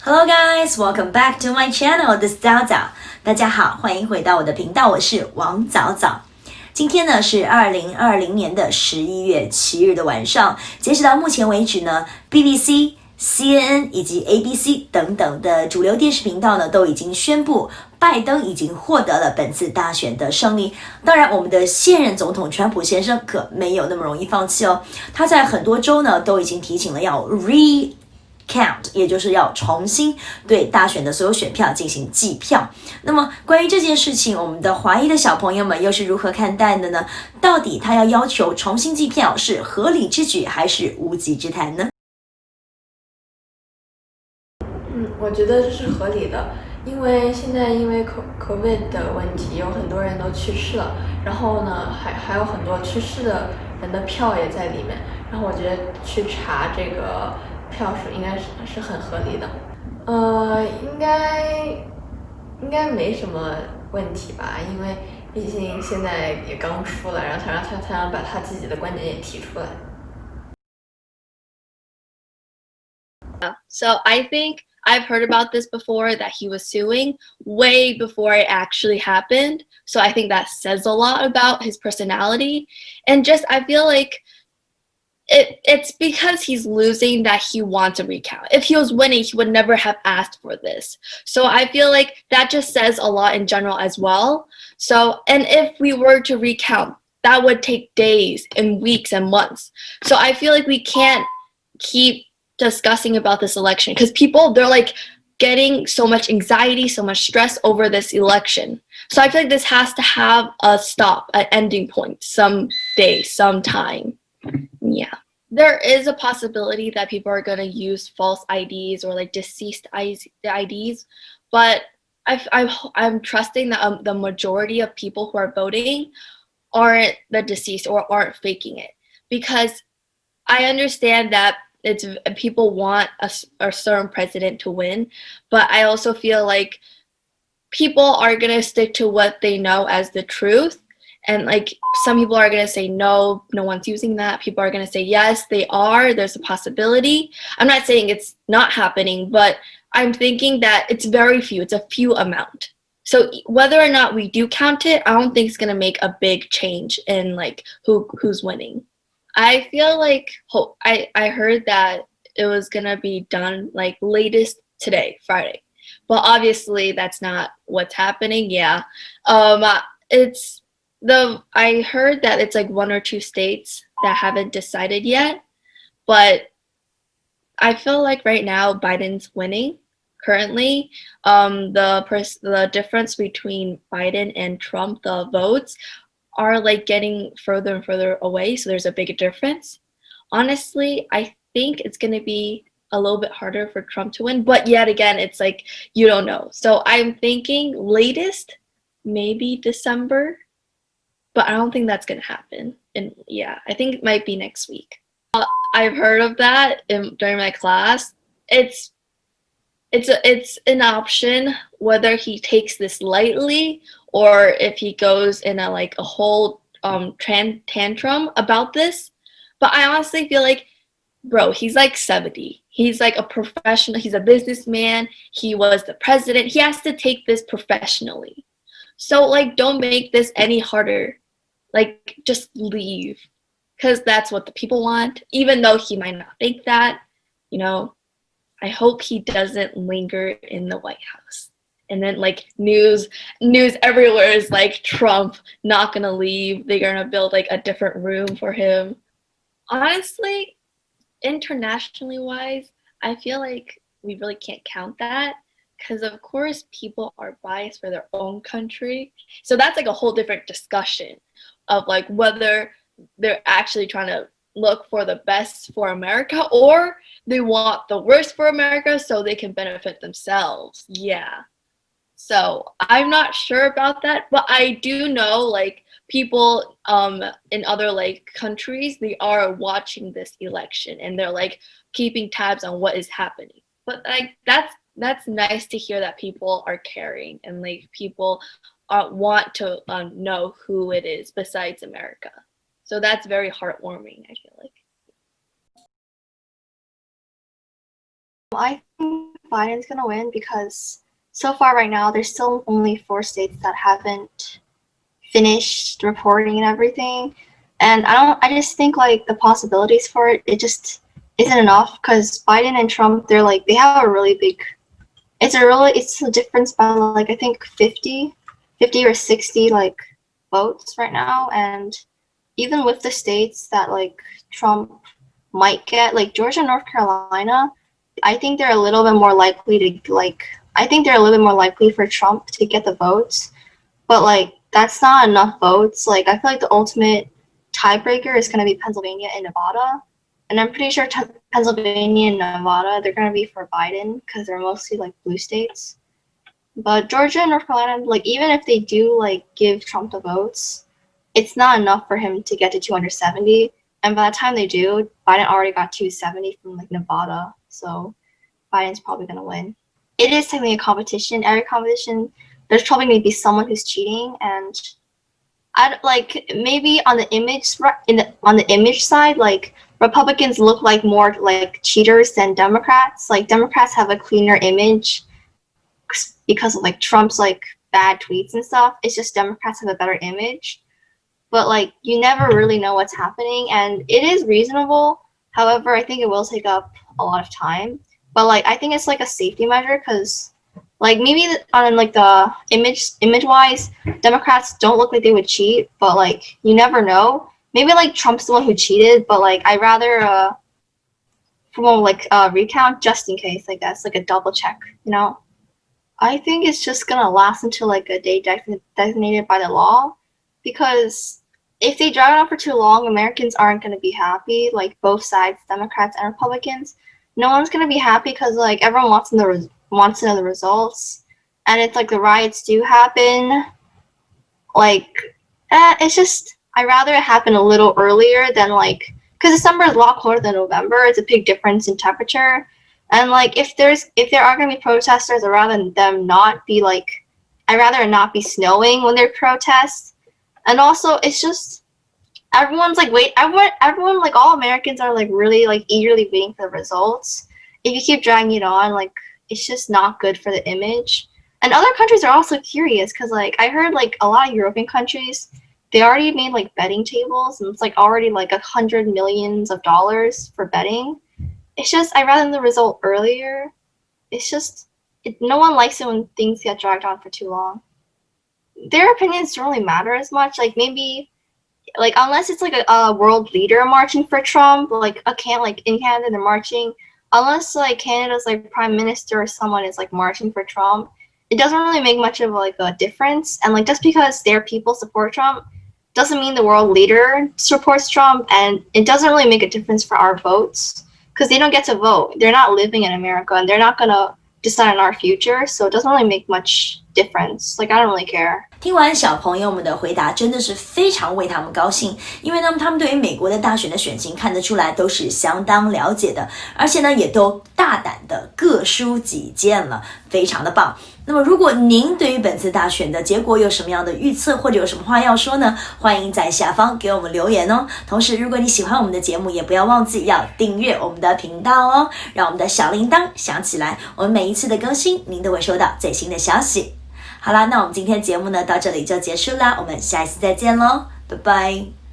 Hello guys, welcome back to my channel. This is 早早，大家好，欢迎回到我的频道，我是王早早。今天呢是2020年的11月7日的晚上，截止到目前为止呢 BBC、CNN 以及 ABC 等等的主流电视频道呢都已经宣布拜登已经获得了本次大选的胜利。当然我们的现任总统川普先生可没有那么容易放弃哦，他在很多州呢都已经提醒了要 count， 也就是要重新对大选的所有选票进行计票。那么关于这件事情，我们的华裔的小朋友们又是如何看待的呢？到底他要求重新计票是合理之举还是无稽之谈呢？我觉得这是合理的，因为现在因为 COVID 的问题，有很多人都去世了，然后呢还有很多去世的人的票也在里面，然后我觉得去查这个票数应该是很合理的，应该没什么问题吧，因为毕竟现在也刚出来，然后他想把他自己的观点也提出来。So I think I've heard about this before, that he was suing way before it actually happened. So I think that says a lot about his personality. And just, I feel like it's because he's losing that he wants a recount. If he was winning, he would never have asked for this. So I feel like that just says a lot in general as well. So, and if we were to recount, that would take days and weeks and months. So I feel like we can't keep discussing about this election because people, they're like getting so much anxiety, so much stress over this election. So I feel like this has to have a stop, an ending point, someday, sometime. Yeah, there is a possibility that people are going to use false IDs or like deceased IDs, but I'm trusting that the majority of people who are voting aren't the deceased or aren't faking it, because I understand that people want a certain president to win, but I also feel like people are going to stick to what they know as the truth. And like some people are going to say no one's using that. People are going to say yes, they are. There's a possibility. I'm not saying it's not happening, but I'm thinking that it's very few. It's a few amount. So whether or not we do count it, I don't think it's going to make a big change in like who's winning. I feel like I heard that it was going to be done like latest today, Friday. But obviously that's not what's happening. Yeah. I heard that it's like 1 or 2 states that haven't decided yet, but I feel like right now Biden's winning currently. The difference between Biden and Trump, the votes are like getting further and further away, so there's a big difference. Honestly, I think it's going to be a little bit harder for Trump to win, but yet again, it's like you don't know. So I'm thinking latest maybe December, but I don't think that's going to happen. And yeah, I think it might be next week. I've heard of that during my class. It's an option whether he takes this lightly or if he goes in a whole tantrum about this. But I honestly feel like, bro, he's like 70. He's like a professional. He's a businessman. He was the president. He has to take this professionally. So like, don't make this any harder. Like, just leave, because that's what the people want, even though he might not think that, you know. I hope he doesn't linger in the White House. And then like news everywhere is like Trump not gonna leave. They're gonna build like a different room for him. Honestly, internationally wise, I feel like we really can't count that, because of course people are biased for their own country. So that's like a whole different discussion of like whether they're actually trying to look for the best for America or they want the worst for America so they can benefit themselves. Yeah. So I'm not sure about that, but I do know like people in other like countries, they are watching this election and they're like keeping tabs on what is happening. But like that's nice to hear that people are caring and like people want to know who it is besides America. So that's very heartwarming, I feel like. I think Biden's gonna win because so far right now there's still only 4 states that haven't finished reporting and everything. And I just think like the possibilities for it just isn't enough because Biden and Trump, they have a really big, it's a difference by like, I think 50 or 60 like votes right now. And even with the states that like Trump might get, like Georgia and North Carolina, I think they're a little bit more likely for Trump to get the votes. But like, that's not enough votes. Like, I feel like the ultimate tiebreaker is going to be Pennsylvania and Nevada. And I'm pretty sure Pennsylvania and Nevada, they're going to be for Biden because they're mostly like blue states. But Georgia and North Carolina, like even if they do like give Trump the votes, it's not enough for him to get to 270. And by the time they do, Biden already got 270 from like Nevada. So Biden's probably going to win. It is technically a competition. Every competition, there's probably going to be someone who's cheating. And I like maybe on the image side, like Republicans look like more like cheaters than Democrats. Like Democrats have a cleaner image because of like Trump's like bad tweets and stuff. It's just Democrats have a better image. But like you never really know what's happening, and it is reasonable. However, I think it will take up a lot of time. But like I think it's like a safety measure because like maybe on like the image wise, Democrats don't look like they would cheat, but like you never know. Maybe like Trump's the one who cheated, but like I rather recount just in case. Like that's like a double check, you know. I think it's just gonna last until like a day designated by the law, because if they drag it on for too long, Americans aren't gonna be happy. Like both sides, Democrats and Republicans, no one's gonna be happy because like everyone wants to know the results, and it's like the riots do happen. Like, it's just I'd rather it happen a little earlier than like because December is a lot colder than November. It's a big difference in temperature. And like if there are gonna be protesters, I'd rather it not be snowing when they protest. And also it's just everyone like all Americans are like really like eagerly waiting for the results. If you keep dragging it on, like it's just not good for the image. And other countries are also curious because like I heard like a lot of European countries, they already made like betting tables, and it's like already like $100 million for betting. It's just I'd rather the result earlier. It's just no one likes it when things get dragged on for too long. Their opinions don't really matter as much. Like maybe like unless it's like a world leader marching for Trump, like in Canada they're marching. Unless like Canada's like prime minister or someone is like marching for Trump, it doesn't really make much of like a difference. And like just because their people support Trump doesn't mean the world leader supports Trump, and it doesn't really make a difference for our votes because they don't get to vote. They're not living in America, and they're not gonna decide on our future, so it doesn't really make much difference. Like I don't really care. 听完小朋友们的回答，真的是非常为他们高兴，因为呢，他们对于美国的大选的选情看得出来都是相当了解的，而且呢，也都大胆的各抒己见了，非常的棒。那么，如果您对于本次大选的结果有什么样的预测，或者有什么话要说呢？欢迎在下方给我们留言哦。同时，如果你喜欢我们的节目，也不要忘记要订阅我们的频道哦，让我们的小铃铛响起来，我们每一次的更新，您都会收到最新的消息。好啦，那我们今天节目呢到这里就结束啦，我们下一次再见咯，拜拜。